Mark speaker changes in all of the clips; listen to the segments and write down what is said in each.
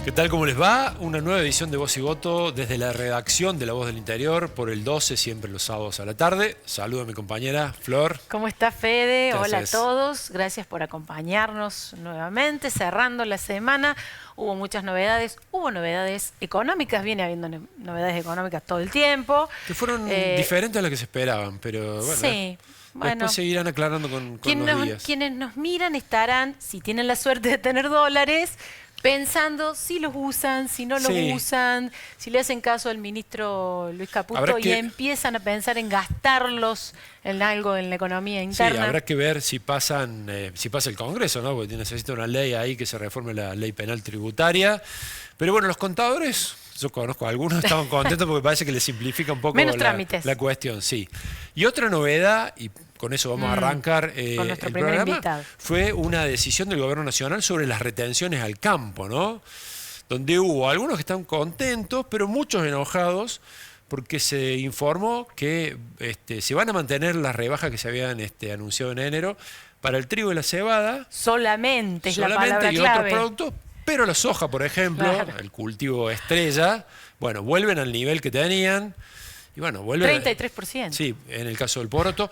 Speaker 1: ¿Qué tal? ¿Cómo les va? Una nueva edición de Voz y Voto desde la redacción de La Voz del Interior por el 12, siempre los sábados a la tarde. Saludo a mi compañera Flor.
Speaker 2: ¿Cómo está Fede?
Speaker 1: ¿Qué
Speaker 2: Hola a
Speaker 1: haces?
Speaker 2: todos. Gracias por acompañarnos nuevamente, cerrando la semana. Hubo muchas novedades. Hubo novedades económicas. Viene habiendo novedades económicas todo el tiempo.
Speaker 1: Que fueron
Speaker 2: Eh,
Speaker 1: diferentes a las que se esperaban, pero bueno,
Speaker 2: sí, bueno.
Speaker 1: después seguirán aclarando con los días.
Speaker 2: Quienes nos miran estarán, si tienen la suerte de tener dólares, pensando si los usan, si no los
Speaker 1: Sí.
Speaker 2: usan, si le hacen caso al ministro Luis
Speaker 1: Habrá
Speaker 2: Caputo y
Speaker 1: que-
Speaker 2: empiezan a pensar en gastarlos en algo en la economía
Speaker 1: Sí,
Speaker 2: interna.
Speaker 1: habrá que ver si pasa el Congreso, ¿no? Porque necesita una ley ahí que se reforme la ley penal tributaria. Pero bueno, los contadores, yo conozco a algunos, estaban contentos porque parece que les simplifica un poco
Speaker 2: Menos trámites.
Speaker 1: la cuestión, sí. Y otra novedad, y con eso vamos a arrancar
Speaker 2: Con nuestro
Speaker 1: el
Speaker 2: primer
Speaker 1: programa,
Speaker 2: invitado.
Speaker 1: fue una decisión del Gobierno Nacional sobre las retenciones al campo, ¿no? Donde hubo algunos que están contentos, pero muchos enojados, porque se informó que se van a mantener las rebajas que se habían anunciado en enero para el trigo y la cebada,
Speaker 2: Solamente es la
Speaker 1: solamente
Speaker 2: palabra
Speaker 1: y otros
Speaker 2: clave.
Speaker 1: productos, pero la soja, por ejemplo,
Speaker 2: Claro.
Speaker 1: el cultivo estrella, bueno, vuelven al nivel que tenían, y bueno, vuelve
Speaker 2: 33%.
Speaker 1: Sí, en el caso del poroto,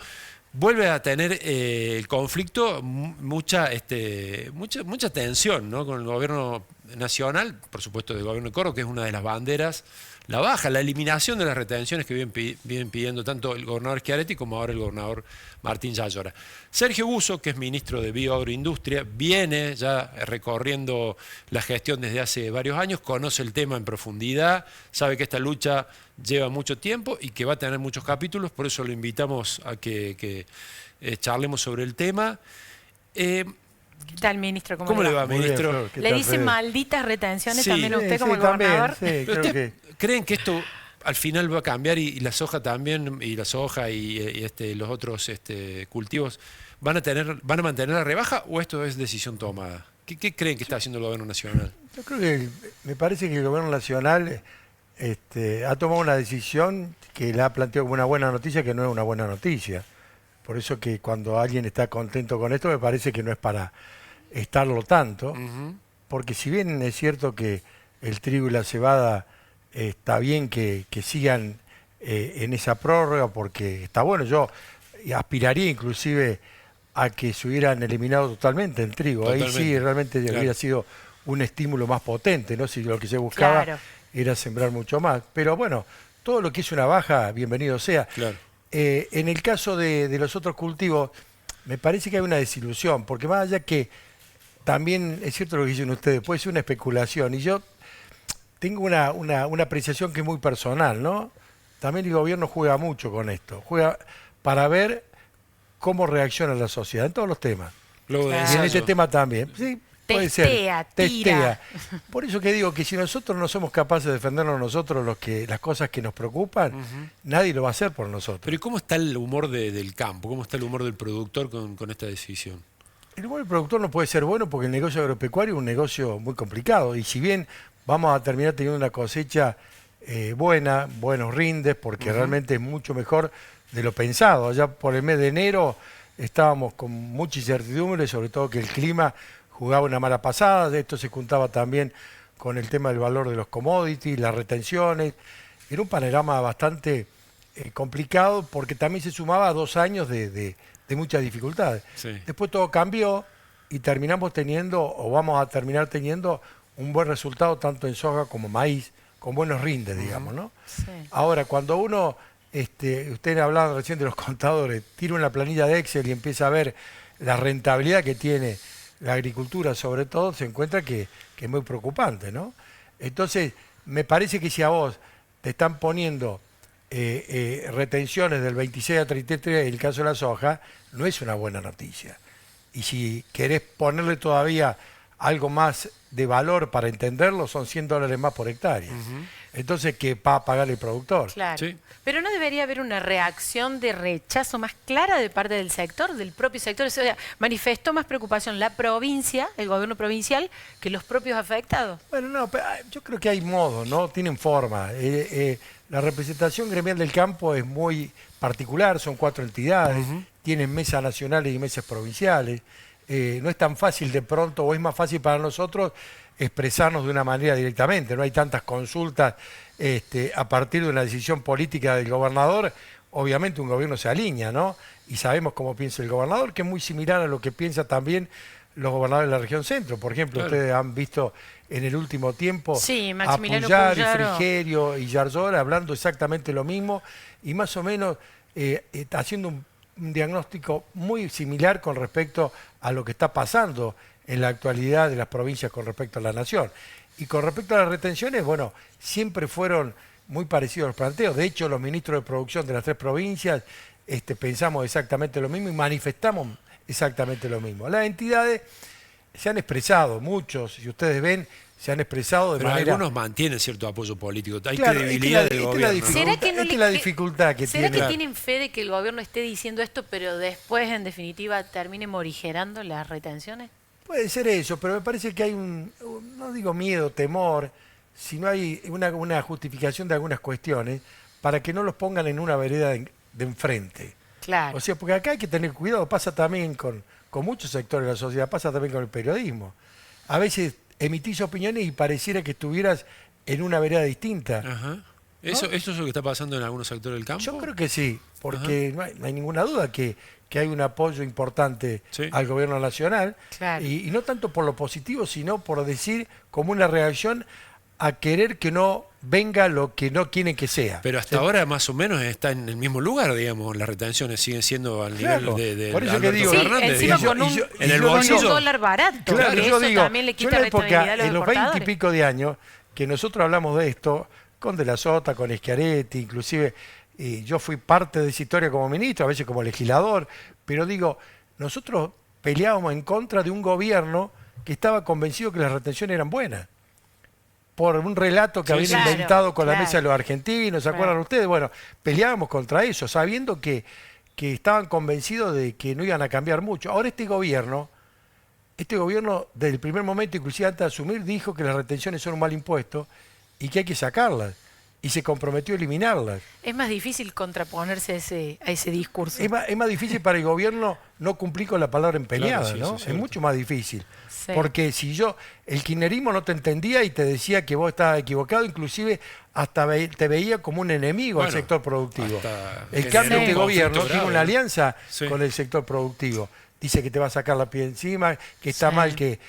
Speaker 1: vuelve a tener el conflicto mucha tensión, ¿no? Con el gobierno nacional, por supuesto del gobierno de Coro, que es una de las banderas, la baja, la eliminación de las retenciones que vienen pidiendo tanto el gobernador Schiaretti como ahora el gobernador Martín Yayora. Sergio Busso, que es ministro de Bioagroindustria, viene ya recorriendo la gestión desde hace varios años, conoce el tema en profundidad, sabe que esta lucha lleva mucho tiempo y que va a tener muchos capítulos, por eso lo invitamos a que charlemos sobre el tema.
Speaker 2: ¿Qué tal, ministro?
Speaker 1: ¿Cómo le va,
Speaker 3: Muy bien,
Speaker 1: ministro?
Speaker 3: Flor, ¿qué
Speaker 2: ¿Le
Speaker 3: tal,
Speaker 2: dice
Speaker 3: Fede?
Speaker 2: malditas retenciones
Speaker 1: Sí.
Speaker 2: también a usted
Speaker 3: Sí,
Speaker 2: como
Speaker 3: sí,
Speaker 2: el
Speaker 3: también,
Speaker 2: gobernador?
Speaker 3: sí,
Speaker 1: ¿Pero
Speaker 3: creo
Speaker 1: usted
Speaker 3: que
Speaker 1: creen que esto al final va a cambiar y la soja también, y la soja los otros cultivos van a mantener la rebaja o esto es decisión tomada? ¿Qué creen que está haciendo el gobierno nacional?
Speaker 3: yo creo que me parece que el gobierno nacional ha tomado una decisión que la ha planteado como una buena noticia, que no es una buena noticia. Por eso que cuando alguien está contento con esto, me parece que no es para estarlo tanto,
Speaker 1: Ujú.
Speaker 3: porque si bien es cierto que el trigo y la cebada está bien que sigan en esa prórroga, porque está bueno, yo aspiraría inclusive a que se hubieran eliminado totalmente el trigo. Ahí sí
Speaker 1: Totalmente,
Speaker 3: realmente
Speaker 1: claro.
Speaker 3: hubiera sido un estímulo más potente, ¿no? Si lo que se buscaba
Speaker 2: Claro.
Speaker 3: era sembrar mucho más. Pero bueno, todo lo que es una baja, bienvenido sea.
Speaker 1: Claro.
Speaker 3: En el caso de los otros cultivos, me parece que hay una desilusión, porque más allá que también es cierto lo que dicen ustedes, puede ser una especulación, y yo tengo una apreciación que es muy personal, ¿no? También el gobierno juega mucho con esto, juega para ver cómo reacciona la sociedad en todos los temas.
Speaker 1: Luego de
Speaker 2: Claro.
Speaker 3: Y en
Speaker 1: ensayo.
Speaker 3: este tema también. Sí, puede
Speaker 2: Testea,
Speaker 3: ser.
Speaker 2: tira.
Speaker 3: Por eso que digo que si nosotros no somos capaces de defendernos nosotros las cosas que nos preocupan, nadie lo va a hacer por nosotros.
Speaker 1: Pero ¿y cómo está el humor del campo? ¿Cómo está el humor del productor con esta decisión?
Speaker 3: El buen productor no puede ser bueno porque el negocio agropecuario es un negocio muy complicado. Y si bien vamos a terminar teniendo una cosecha buena, buenos rindes, porque realmente es mucho mejor de lo pensado. Allá por el mes de enero estábamos con mucha incertidumbre, sobre todo que el clima jugaba una mala pasada. Esto se juntaba también con el tema del valor de los commodities, las retenciones. Era un panorama bastante complicado porque también se sumaba a 2 años de muchas dificultades.
Speaker 1: Sí.
Speaker 3: Después todo cambió y terminamos teniendo, o vamos a terminar teniendo, un buen resultado tanto en soja como maíz, con buenos rindes, digamos, ¿no?
Speaker 2: Sí.
Speaker 3: Ahora, cuando uno, ustedes hablaban recién de los contadores, tira una planilla de Excel y empieza a ver la rentabilidad que tiene la agricultura, sobre todo, se encuentra que es muy preocupante, ¿no? Entonces, me parece que si a vos te están poniendo retenciones del 26 a 33, en el caso de la soja, no es una buena noticia. Y si querés ponerle todavía algo más de valor para entenderlo, son $100 más por hectárea. Entonces, ¿qué va a pagar el productor?
Speaker 2: Claro.
Speaker 1: Sí.
Speaker 2: Pero no debería haber una reacción de rechazo más clara de parte del sector, del propio sector. O sea, manifestó más preocupación la provincia, el gobierno provincial, que los propios afectados.
Speaker 3: Bueno, no, pero yo creo que hay modos, ¿no? Tienen forma. La representación gremial del campo es muy particular, son 4 entidades, tienen mesas nacionales y mesas provinciales. No es tan fácil de pronto, o es más fácil para nosotros expresarnos de una manera directamente, no hay tantas consultas a partir de una decisión política del gobernador. Obviamente un gobierno se alinea, ¿no? Y sabemos cómo piensa el gobernador, que es muy similar a lo que piensa también los gobernadores de la región centro. Por ejemplo,
Speaker 1: Claro.
Speaker 3: ustedes han visto en el último tiempo
Speaker 2: Sí,
Speaker 3: a
Speaker 2: Maximiliano
Speaker 3: Puyar y
Speaker 2: Puyaro.
Speaker 3: Frigerio y Yarzora hablando exactamente lo mismo y más o menos haciendo un diagnóstico muy similar con respecto a lo que está pasando en la actualidad de las provincias con respecto a la nación. Y con respecto a las retenciones, bueno, siempre fueron muy parecidos los planteos. De hecho, los ministros de producción de las 3 provincias pensamos exactamente lo mismo y manifestamos exactamente lo mismo. Las entidades se han expresado, muchos, si ustedes ven, se han expresado de
Speaker 1: Pero
Speaker 3: manera...
Speaker 1: algunos mantienen cierto apoyo político. Hay
Speaker 3: Claro,
Speaker 1: credibilidad
Speaker 3: esta
Speaker 1: del
Speaker 3: es la
Speaker 1: gobierno.
Speaker 3: dificultad,
Speaker 2: ¿Será que no
Speaker 3: esta
Speaker 2: le-
Speaker 3: es la dificultad que
Speaker 2: ¿Será
Speaker 3: tiene.
Speaker 2: que tienen fe de que el gobierno esté diciendo esto, pero después, en definitiva, termine morigerando las retenciones?
Speaker 3: Puede ser eso, pero me parece que hay no digo miedo, temor, sino hay una justificación de algunas cuestiones para que no los pongan en una vereda de enfrente.
Speaker 2: Claro.
Speaker 3: O sea, porque acá hay que tener cuidado, pasa también con muchos sectores de la sociedad, pasa también con el periodismo. A veces emitís opiniones y pareciera que estuvieras en una vereda distinta.
Speaker 1: Ajá. ¿Eso es lo que está pasando en algunos sectores del campo?
Speaker 3: Yo creo que sí, porque no hay ninguna duda que hay un apoyo importante
Speaker 1: Sí.
Speaker 3: al gobierno nacional,
Speaker 2: Claro.
Speaker 3: y no tanto por lo positivo, sino por decir como una reacción a querer que no venga lo que no quieren que sea.
Speaker 1: Pero hasta ahora más o menos está en el mismo lugar, digamos, las retenciones siguen siendo al
Speaker 3: Claro,
Speaker 1: nivel de
Speaker 3: por eso que
Speaker 1: Alberto
Speaker 3: digo-
Speaker 2: Sí,
Speaker 1: Fernández.
Speaker 2: encima
Speaker 1: digamos.
Speaker 2: con un,
Speaker 1: en el
Speaker 2: con un
Speaker 1: bolsillo.
Speaker 2: dólar barato.
Speaker 3: Claro,
Speaker 2: que
Speaker 3: yo
Speaker 2: eso
Speaker 3: digo,
Speaker 2: también le
Speaker 3: yo
Speaker 2: quita
Speaker 3: en la época,
Speaker 2: rentabilidad a los
Speaker 3: en los 20 y
Speaker 2: exportadores.
Speaker 3: pico de años, que nosotros hablamos de esto, con De la Sota, con Schiaretti, inclusive yo fui parte de esa historia como ministro, a veces como legislador, pero digo, nosotros peleábamos en contra de un gobierno que estaba convencido que las retenciones eran buenas. Por un relato que
Speaker 1: Sí,
Speaker 3: habían
Speaker 1: sí.
Speaker 2: Claro,
Speaker 3: inventado con la
Speaker 2: claro.
Speaker 3: mesa de los argentinos, ¿se acuerdan
Speaker 2: Claro.
Speaker 3: ustedes? Bueno, peleábamos contra eso, sabiendo que estaban convencidos de que no iban a cambiar mucho. Ahora este gobierno, desde el primer momento, inclusive antes de asumir, dijo que las retenciones son un mal impuesto y que hay que sacarlas. Y se comprometió a eliminarlas.
Speaker 2: Es más difícil contraponerse a ese discurso.
Speaker 3: Es más difícil para el gobierno no cumplir con la palabra empeñada,
Speaker 1: Claro, sí,
Speaker 3: ¿no?
Speaker 1: eso es
Speaker 3: Es
Speaker 1: cierto.
Speaker 3: mucho más difícil.
Speaker 2: Sí.
Speaker 3: Porque si el kirchnerismo no te entendía y te decía que vos estabas equivocado, inclusive hasta te veía como un enemigo al
Speaker 1: Bueno,
Speaker 3: sector productivo.
Speaker 1: hasta
Speaker 3: El
Speaker 1: generó
Speaker 3: cambio
Speaker 1: un
Speaker 3: este
Speaker 1: conflicto
Speaker 3: gobierno tiene
Speaker 1: grave.
Speaker 3: una alianza
Speaker 1: Sí.
Speaker 3: con el sector productivo. Dice que te va a sacar la piel encima, que está
Speaker 2: Sí.
Speaker 3: mal que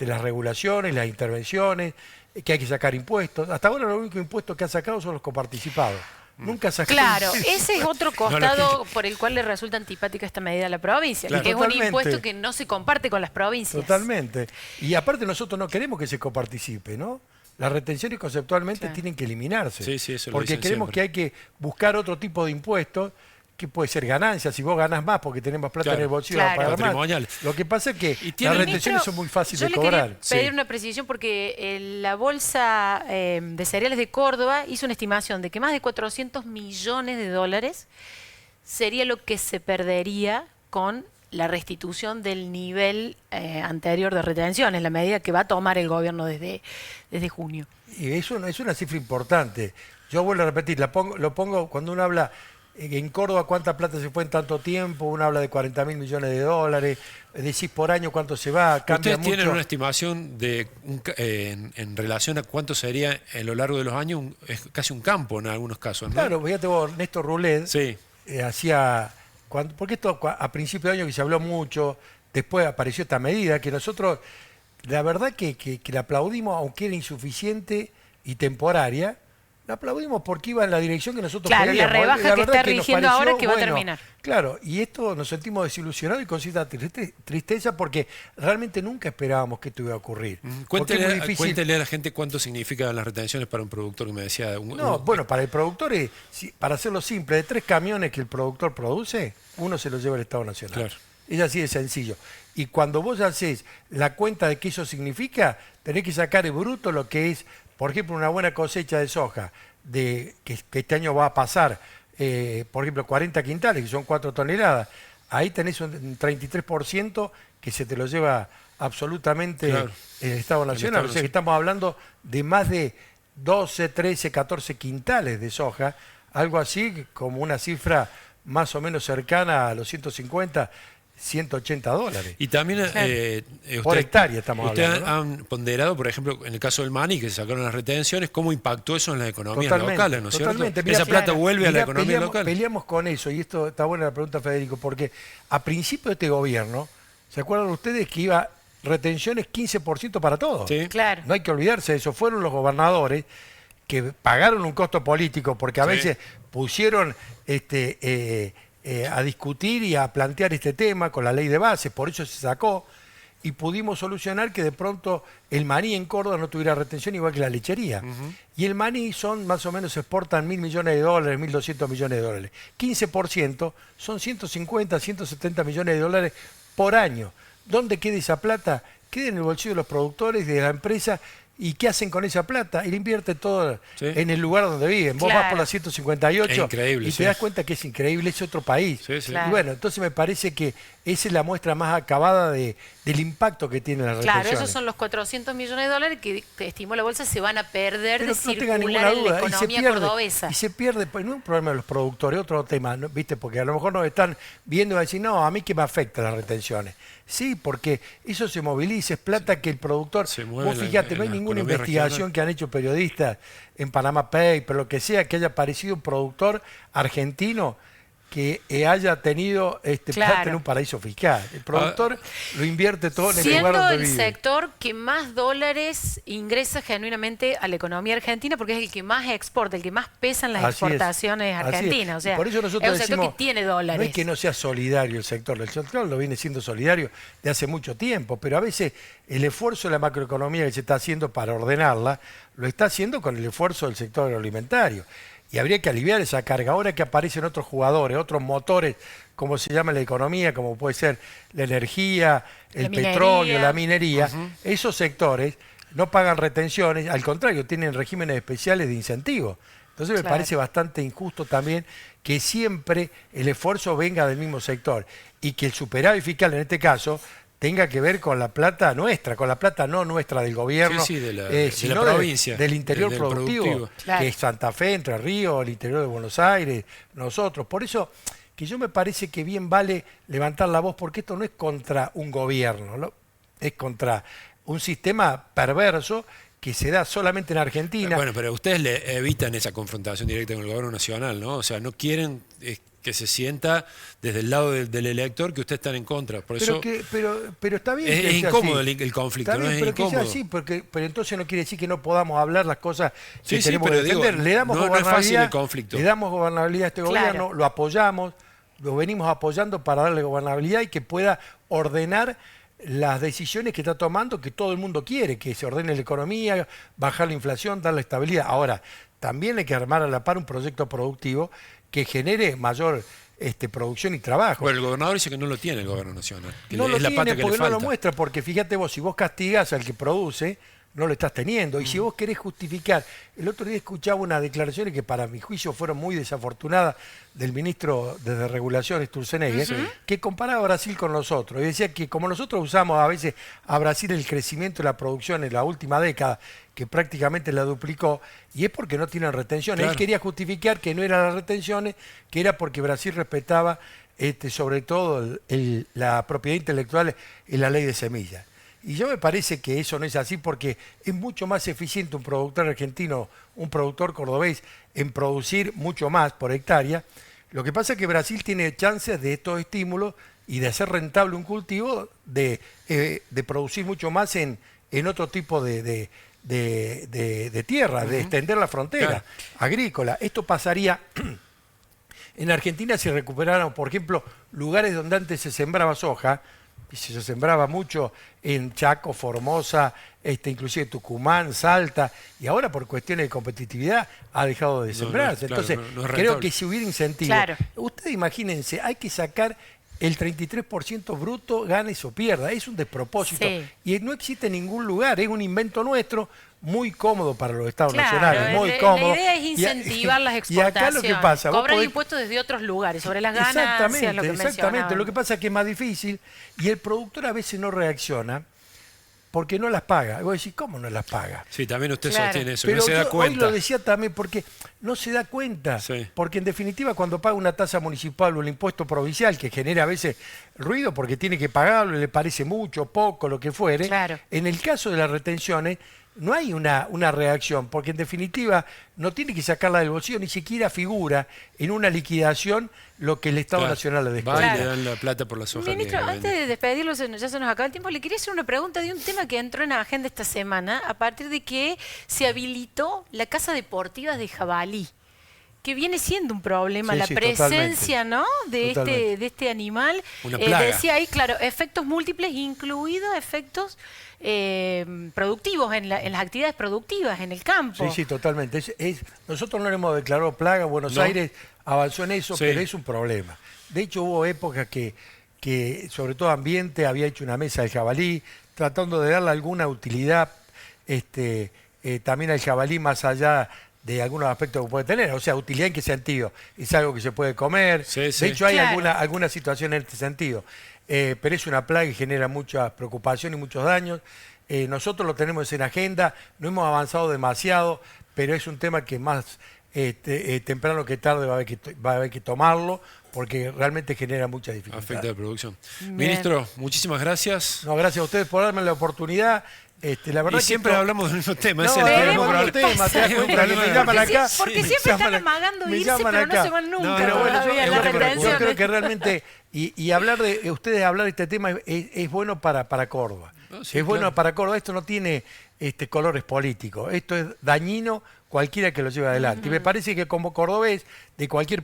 Speaker 3: las regulaciones, las intervenciones, que hay que sacar impuestos. Hasta ahora los únicos impuestos que ha sacado son los coparticipados. Nunca ha sacado
Speaker 2: Claro,
Speaker 3: impuestos.
Speaker 2: ese es otro costado por el cual le resulta antipática esta medida a la provincia,
Speaker 1: Claro.
Speaker 2: que es un
Speaker 3: Totalmente.
Speaker 2: impuesto que no se comparte con las provincias.
Speaker 3: Totalmente. Y aparte nosotros no queremos que se coparticipe, ¿no? Las retenciones conceptualmente
Speaker 2: Claro.
Speaker 3: tienen que eliminarse.
Speaker 1: Sí, sí, eso lo
Speaker 3: porque
Speaker 1: dicen
Speaker 3: queremos
Speaker 1: siempre.
Speaker 3: que hay que buscar otro tipo de impuestos que puede ser ganancia, si vos ganás más porque tenés más plata
Speaker 1: Claro.
Speaker 3: en el bolsillo
Speaker 2: Claro.
Speaker 3: vas a pagar más.
Speaker 1: Patrimonial.
Speaker 3: Lo que pasa es que
Speaker 1: Y tiene-
Speaker 3: las retenciones
Speaker 2: Ministro,
Speaker 3: son muy fáciles
Speaker 2: yo
Speaker 3: de
Speaker 2: le
Speaker 3: cobrar.
Speaker 2: quería pedir
Speaker 1: Sí.
Speaker 2: una precisión porque la Bolsa de Cereales de Córdoba hizo una estimación de que más de 400 millones de dólares sería lo que se perdería con la restitución del nivel anterior de retenciones, la medida que va a tomar el gobierno desde junio.
Speaker 3: Y eso es una cifra importante. Yo vuelvo a repetir, lo pongo cuando uno habla en Córdoba cuánta plata se fue en tanto tiempo, uno habla de 40.000 millones de dólares, decís por año cuánto se va, cambia
Speaker 1: ¿Ustedes tienen
Speaker 3: mucho.
Speaker 1: una estimación de en relación a cuánto sería a lo largo de los años? Es casi un campo en algunos casos, ¿no?
Speaker 3: Claro, fíjate vos, Néstor Roulet
Speaker 1: Sí.
Speaker 3: hacía, porque esto a principio de año que se habló mucho, después apareció esta medida que nosotros, la verdad que la aplaudimos, aunque era insuficiente y temporaria, la aplaudimos porque iba en la dirección que nosotros
Speaker 2: Claro, la
Speaker 3: queríamos.
Speaker 2: rebaja que
Speaker 3: verdad
Speaker 2: está
Speaker 3: nos
Speaker 2: rigiendo
Speaker 3: pareció,
Speaker 2: ahora que va a terminar.
Speaker 3: Claro, y esto nos sentimos desilusionados y con cierta tristeza porque realmente nunca esperábamos que esto iba a ocurrir. Porque es muy difícil.
Speaker 1: Cuéntele a la gente cuánto significan las retenciones para un productor que me decía.
Speaker 3: No, bueno, para el productor, para hacerlo simple, de 3 camiones que el productor produce, uno se lo lleva el Estado Nacional.
Speaker 1: Claro.
Speaker 3: Es así de sencillo. Y cuando vos haces la cuenta de qué eso significa, tenés que sacar el bruto lo que es, por ejemplo, una buena cosecha de soja, que este año va a pasar, por ejemplo, 40 quintales, que son 4 toneladas. Ahí tenés un 33% que se te lo lleva absolutamente
Speaker 1: Claro.
Speaker 3: el Estado Nacional.
Speaker 1: Estado
Speaker 3: O sea que estamos hablando de más de 12, 13, 14 quintales de soja, algo así como una cifra más o menos cercana a los 150, 180 dólares.
Speaker 1: Y también
Speaker 3: Por hectárea estamos hablando, ¿no?
Speaker 1: han ponderado, por ejemplo, en el caso del maní, que se sacaron las retenciones, cómo impactó eso en las economías locales, ¿no es cierto?
Speaker 3: Totalmente. Mirá,
Speaker 1: Esa plata vuelve a la economía local.
Speaker 3: Peleamos con eso, y esto está buena la pregunta, Federico, porque a principio de este gobierno, ¿se acuerdan ustedes que iba retenciones 15% para todo?
Speaker 1: Sí.
Speaker 2: Claro.
Speaker 3: No hay que olvidarse de eso. Fueron los gobernadores que pagaron un costo político porque a veces pusieron a discutir y a plantear este tema con la ley de base, por eso se sacó, y pudimos solucionar que de pronto el maní en Córdoba no tuviera retención igual que la lechería. Y el maní son más o menos, se exportan 1.000 millones de dólares, 1.200 millones de dólares. 15% son 150, 170 millones de dólares por año. ¿Dónde queda esa plata? Queda en el bolsillo de los productores, de la empresa. ¿Y qué hacen con esa plata? Y le invierte todo en el lugar donde viven. Vos vas por la 158 y te das cuenta que es increíble, es otro país.
Speaker 2: Claro.
Speaker 3: Y bueno, entonces me parece que esa es la muestra más acabada del impacto que tiene la retención.
Speaker 2: Claro, esos son los 400 millones de dólares que estimó la bolsa se van a perder
Speaker 3: Pero
Speaker 2: de
Speaker 3: no tenga
Speaker 2: circular
Speaker 3: ninguna
Speaker 2: en la
Speaker 3: duda,
Speaker 2: economía cordobesa.
Speaker 3: Y se pierde, pues no es un problema de los productores, otro tema, ¿no? ¿Viste? Porque a lo mejor nos están viendo y van a decir, no, a mí que me afecta las retenciones. Sí, porque eso se moviliza, es plata que el productor... Vos fíjate, no hay ninguna investigación que han hecho periodistas en Panama Papers, lo que sea, que haya aparecido un productor argentino que haya tenido plata en un paraíso fiscal. El productor lo invierte todo en el lugar donde vive.
Speaker 2: Siendo el sector que más dólares ingresa genuinamente a la economía argentina, porque es el que más exporta, el que más pesa en las exportaciones argentinas. O sea,
Speaker 3: por eso nosotros
Speaker 2: es un sector que tiene dólares.
Speaker 3: No es que no sea solidario el sector lo viene siendo solidario de hace mucho tiempo, pero a veces el esfuerzo de la macroeconomía que se está haciendo para ordenarla, lo está haciendo con el esfuerzo del sector agroalimentario. Y habría que aliviar esa carga. Ahora que aparecen otros jugadores, otros motores, como se llama la economía, como puede ser la energía, el petróleo, la minería, esos sectores no pagan retenciones, al contrario, tienen regímenes especiales de incentivos. Entonces me parece bastante injusto también que siempre el esfuerzo venga del mismo sector y que el superávit fiscal, en este caso, tenga que ver con la plata nuestra, con la plata no nuestra del gobierno, sino
Speaker 1: la provincia,
Speaker 3: del interior productivo, que es Santa Fe, Entre Ríos, el interior de Buenos Aires, nosotros. Por eso que yo me parece que bien vale levantar la voz, porque esto no es contra un gobierno, ¿no? Es contra un sistema perverso que se da solamente en Argentina.
Speaker 1: Bueno, pero ustedes le evitan esa confrontación directa con el gobierno nacional, ¿no? O sea, no quieren que se sienta desde el lado del elector que ustedes están en contra. Por eso
Speaker 3: pero está bien.
Speaker 1: Es incómodo el conflicto,
Speaker 3: está bien,
Speaker 1: ¿no? Es
Speaker 3: pero
Speaker 1: incómodo.
Speaker 3: que sea así, pero entonces no quiere decir que no podamos hablar las cosas que
Speaker 1: Sí,
Speaker 3: tenemos
Speaker 1: pero
Speaker 3: que defender.
Speaker 1: digo,
Speaker 3: Le damos
Speaker 1: no es fácil el
Speaker 3: gobernabilidad,
Speaker 1: conflicto.
Speaker 3: le damos gobernabilidad a este gobierno, lo apoyamos, lo venimos apoyando para darle gobernabilidad y que pueda ordenar las decisiones que está tomando, que todo el mundo quiere, que se ordene la economía, bajar la inflación, darle estabilidad. Ahora, también hay que armar a la par un proyecto productivo que genere mayor producción y trabajo.
Speaker 1: Bueno, el gobernador dice que no lo tiene el gobierno nacional. Que
Speaker 3: no
Speaker 1: es
Speaker 3: lo
Speaker 1: la
Speaker 3: tiene
Speaker 1: pata que
Speaker 3: porque
Speaker 1: le
Speaker 3: no
Speaker 1: falta.
Speaker 3: lo muestra, porque fíjate vos, si vos castigás al que produce, no lo estás teniendo. Y si vos querés justificar, el otro día escuchaba unas declaraciones que para mi juicio fueron muy desafortunadas del ministro de Regulación, Sturzenegger, que comparaba a Brasil con nosotros. Y decía que como nosotros usamos a veces a Brasil el crecimiento de la producción en la última década, que prácticamente la duplicó, y es porque no tienen retenciones.
Speaker 1: Claro.
Speaker 3: Él quería justificar que no eran las retenciones, que era porque Brasil respetaba sobre todo la propiedad intelectual en la ley de semillas. Y yo me parece que eso no es así, porque es mucho más eficiente un productor argentino, un productor cordobés, en producir mucho más por hectárea. Lo que pasa es que Brasil tiene chances de estos estímulos y de hacer rentable un cultivo, de producir mucho más en otro tipo de tierra, de extender la frontera agrícola. Esto pasaría en Argentina si recuperaran, por ejemplo, lugares donde antes se sembraba soja, y se sembraba mucho en Chaco, Formosa, inclusive Tucumán, Salta, y ahora por cuestiones de competitividad ha dejado de sembrarse. Entonces,
Speaker 1: no es
Speaker 3: creo que si hubiera incentivo,
Speaker 2: Claro.
Speaker 3: ustedes imagínense, hay que sacar el 33% bruto, ganes o pierda, es un despropósito.
Speaker 2: Sí.
Speaker 3: Y no existe en ningún lugar, es un invento nuestro, muy cómodo para los estados
Speaker 2: Claro,
Speaker 3: nacionales, muy cómodo.
Speaker 2: La idea es incentivar las exportaciones.
Speaker 3: Y acá lo que pasa, vos
Speaker 2: cobrar
Speaker 3: podés...
Speaker 2: impuestos desde otros lugares, sobre las ganancias, lo que
Speaker 3: Exactamente. Lo que
Speaker 2: mencionaban.
Speaker 3: pasa es que es más difícil y el productor a veces no reacciona porque no las paga. Y vos decís, ¿cómo no las paga?
Speaker 1: Sí, también usted
Speaker 2: Claro.
Speaker 1: sostiene eso,
Speaker 3: Pero
Speaker 1: no se da
Speaker 3: yo
Speaker 1: cuenta.
Speaker 3: hoy lo decía también porque no se da cuenta.
Speaker 1: Sí.
Speaker 3: Porque en definitiva cuando paga una tasa municipal o el impuesto provincial, que genera a veces ruido porque tiene que pagarlo, le parece mucho, poco, lo que fuere,
Speaker 2: Claro.
Speaker 3: en el caso de las retenciones no hay una reacción, porque en definitiva no tiene que sacarla del bolsillo, ni siquiera figura en una liquidación lo que el Estado
Speaker 1: Claro.
Speaker 3: Nacional le
Speaker 1: Va
Speaker 3: descuenta.
Speaker 1: y
Speaker 2: Claro.
Speaker 1: le dan la plata por las hojas
Speaker 2: Ministro,
Speaker 1: que
Speaker 2: antes
Speaker 1: vende.
Speaker 2: de despedirlo, ya se nos acaba el tiempo, le quería hacer una pregunta de un tema que entró en la agenda esta semana a partir de que se habilitó la casa deportiva de Jabalí, que viene siendo un problema,
Speaker 3: Sí,
Speaker 2: la
Speaker 3: sí,
Speaker 2: presencia, ¿no?
Speaker 3: Totalmente.
Speaker 2: de este animal.
Speaker 1: Una plaga.
Speaker 2: Decía ahí, claro, efectos múltiples, incluidos efectos productivos, en las actividades productivas, en el campo.
Speaker 3: Sí, sí, totalmente. Nosotros no le hemos declarado plaga, Buenos
Speaker 1: No.
Speaker 3: Aires avanzó en eso,
Speaker 1: Sí.
Speaker 3: pero es un problema. De hecho, hubo épocas que sobre todo Ambiente había hecho una mesa del jabalí, tratando de darle alguna utilidad también al jabalí más allá de algunos aspectos que puede tener. O sea, utilidad en qué sentido. Es algo que se puede comer.
Speaker 1: Sí, sí.
Speaker 3: De hecho, hay
Speaker 2: Claro.
Speaker 3: alguna situación en este sentido. Pero es una plaga y genera mucha preocupación y muchos daños. Nosotros lo tenemos en agenda, no hemos avanzado demasiado, pero es un tema que más temprano que tarde va a haber que tomarlo, porque realmente genera mucha dificultad.
Speaker 1: Afecta la producción.
Speaker 2: Bien.
Speaker 1: Ministro, muchísimas gracias.
Speaker 3: No, gracias a ustedes por darme la oportunidad. La verdad
Speaker 1: Y siempre
Speaker 3: que
Speaker 1: hablamos del mismo tema.
Speaker 3: No,
Speaker 1: ese es
Speaker 3: es
Speaker 1: el
Speaker 3: el
Speaker 1: tema.
Speaker 2: problema.
Speaker 3: mismo tema, te das
Speaker 1: Es un
Speaker 3: cuenta,
Speaker 1: problema
Speaker 3: me
Speaker 1: de-
Speaker 3: llaman
Speaker 2: Porque
Speaker 3: acá.
Speaker 2: porque
Speaker 3: me
Speaker 2: siempre están
Speaker 3: llaman-
Speaker 2: amagando
Speaker 3: me
Speaker 2: irse,
Speaker 3: llaman
Speaker 2: pero no
Speaker 3: acá.
Speaker 2: se van nunca.
Speaker 1: No,
Speaker 3: Pero bueno,
Speaker 2: todavía,
Speaker 3: yo
Speaker 2: las
Speaker 3: creo
Speaker 2: retenciones.
Speaker 3: que realmente, y hablar de ustedes hablar de este tema es bueno para Córdoba.
Speaker 1: No, sí,
Speaker 3: es bueno
Speaker 1: claro.
Speaker 3: para Córdoba. Esto no tiene colores políticos. Esto es dañino cualquiera que lo lleve adelante. Y me parece que como cordobés, de cualquier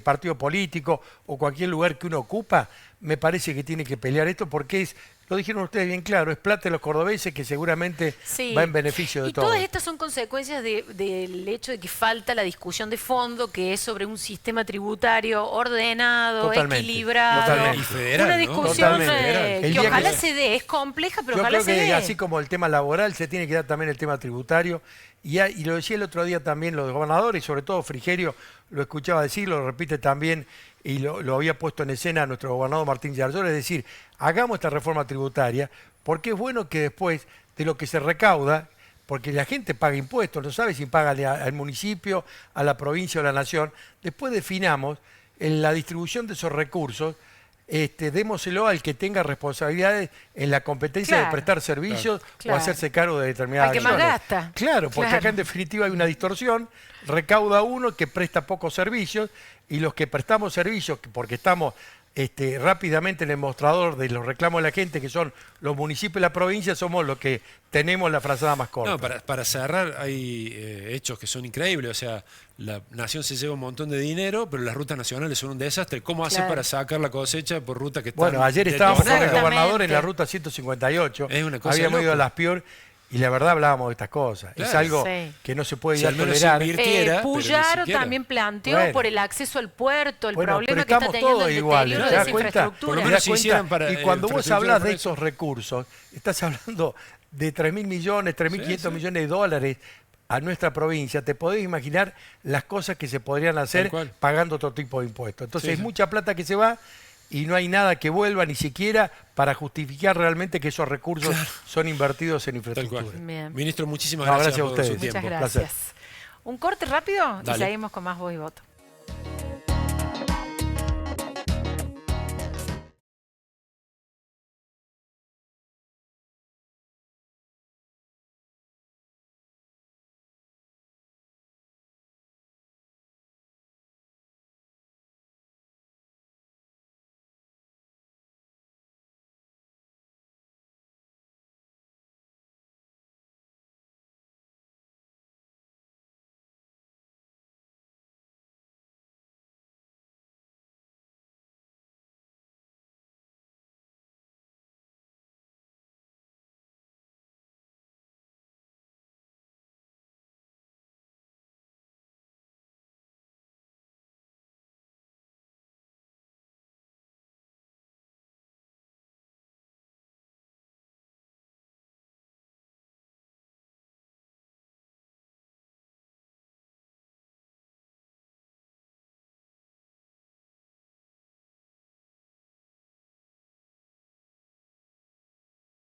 Speaker 3: partido político o cualquier lugar que uno ocupa, me parece que tiene que pelear esto porque lo dijeron ustedes bien claro, es plata de los cordobeses que seguramente
Speaker 2: Sí.
Speaker 3: va en beneficio de
Speaker 2: y
Speaker 3: todos.
Speaker 2: todas estas son consecuencias del hecho de que falta la discusión de fondo, que es sobre un sistema tributario ordenado,
Speaker 3: Totalmente,
Speaker 2: equilibrado.
Speaker 3: totalmente.
Speaker 1: Y federal,
Speaker 2: Una
Speaker 1: ¿no?
Speaker 2: discusión
Speaker 3: Totalmente. El
Speaker 2: que
Speaker 3: día
Speaker 2: ojalá
Speaker 3: que-
Speaker 2: se dé. Es compleja, pero
Speaker 3: Yo
Speaker 2: ojalá
Speaker 3: creo
Speaker 2: se
Speaker 3: que
Speaker 2: dé.
Speaker 3: así como el tema laboral, se tiene que dar también el tema tributario. Y lo decía el otro día también los gobernadores, y sobre todo Frigerio lo escuchaba decir, lo repite también, y lo había puesto en escena nuestro gobernador Martín Yarlor, es decir, hagamos esta reforma tributaria, porque es bueno que después de lo que se recauda, porque la gente paga impuestos, no sabe si paga al municipio, a la provincia o a la nación, después definamos en la distribución de esos recursos, démoselo al que tenga responsabilidades en la competencia
Speaker 2: Claro.
Speaker 3: de prestar servicios
Speaker 2: Claro.
Speaker 3: o hacerse cargo de determinadas
Speaker 2: Al que más
Speaker 3: acciones.
Speaker 2: gasta.
Speaker 3: Claro, porque
Speaker 2: Claro.
Speaker 3: acá en definitiva hay una distorsión, recauda uno que presta pocos servicios y los que prestamos servicios, porque estamos rápidamente en el mostrador de los reclamos de la gente, que son los municipios y la provincia, somos los que tenemos la frazada más corta.
Speaker 1: No, para cerrar, hay hechos que son increíbles. O sea, la nación se lleva un montón de dinero, pero las rutas nacionales son un desastre. ¿Cómo hace
Speaker 2: Claro.
Speaker 1: para sacar la cosecha por ruta que están
Speaker 3: Bueno, ayer estábamos con el
Speaker 1: detonadas?
Speaker 3: gobernador en la
Speaker 2: Exactamente.
Speaker 3: ruta 158,
Speaker 1: Es una cosa
Speaker 3: habíamos
Speaker 1: de
Speaker 3: ido a
Speaker 1: loco.
Speaker 3: Las Pior y la verdad hablábamos de estas cosas. Es
Speaker 1: Claro.
Speaker 3: algo
Speaker 2: Sí.
Speaker 3: que no se puede
Speaker 1: Si
Speaker 3: ya
Speaker 1: al menos
Speaker 3: tolerar.
Speaker 1: invirtiera, pero ni
Speaker 2: Puyaro
Speaker 1: siquiera.
Speaker 2: también planteó
Speaker 3: Bueno.
Speaker 2: por el acceso al puerto, el
Speaker 3: Bueno, pero
Speaker 2: problema que está
Speaker 3: estamos
Speaker 2: teniendo
Speaker 3: todos
Speaker 2: el
Speaker 3: iguales,
Speaker 2: deterioro
Speaker 3: ¿te
Speaker 2: de
Speaker 3: das
Speaker 2: esa
Speaker 3: cuenta?
Speaker 2: infraestructura.
Speaker 1: Por lo
Speaker 3: ¿Te
Speaker 1: menos
Speaker 3: das
Speaker 1: si
Speaker 3: cuenta?
Speaker 1: hicieran para
Speaker 3: Y cuando vos
Speaker 1: infraestructura
Speaker 3: hablas
Speaker 1: por
Speaker 3: de
Speaker 1: eso.
Speaker 3: esos recursos, estás hablando de 3.000 millones, 3.500
Speaker 1: Sí, sí.
Speaker 3: millones de dólares a nuestra provincia. Te podés imaginar las cosas que se podrían hacer
Speaker 1: Tal cual.
Speaker 3: pagando otro tipo de impuestos. Entonces
Speaker 1: Sí,
Speaker 3: es
Speaker 1: sí.
Speaker 3: mucha plata que se va y no hay nada que vuelva ni siquiera para justificar realmente que esos recursos son invertidos en
Speaker 1: Tal cual.
Speaker 3: infraestructura.
Speaker 2: Bien.
Speaker 1: Ministro, muchísimas
Speaker 3: No,
Speaker 1: gracias
Speaker 3: gracias a
Speaker 1: por su
Speaker 3: ustedes.
Speaker 1: tiempo.
Speaker 2: Muchas
Speaker 3: placer.
Speaker 2: gracias. Un corte rápido y
Speaker 1: Dale.
Speaker 2: seguimos con más voz y voto.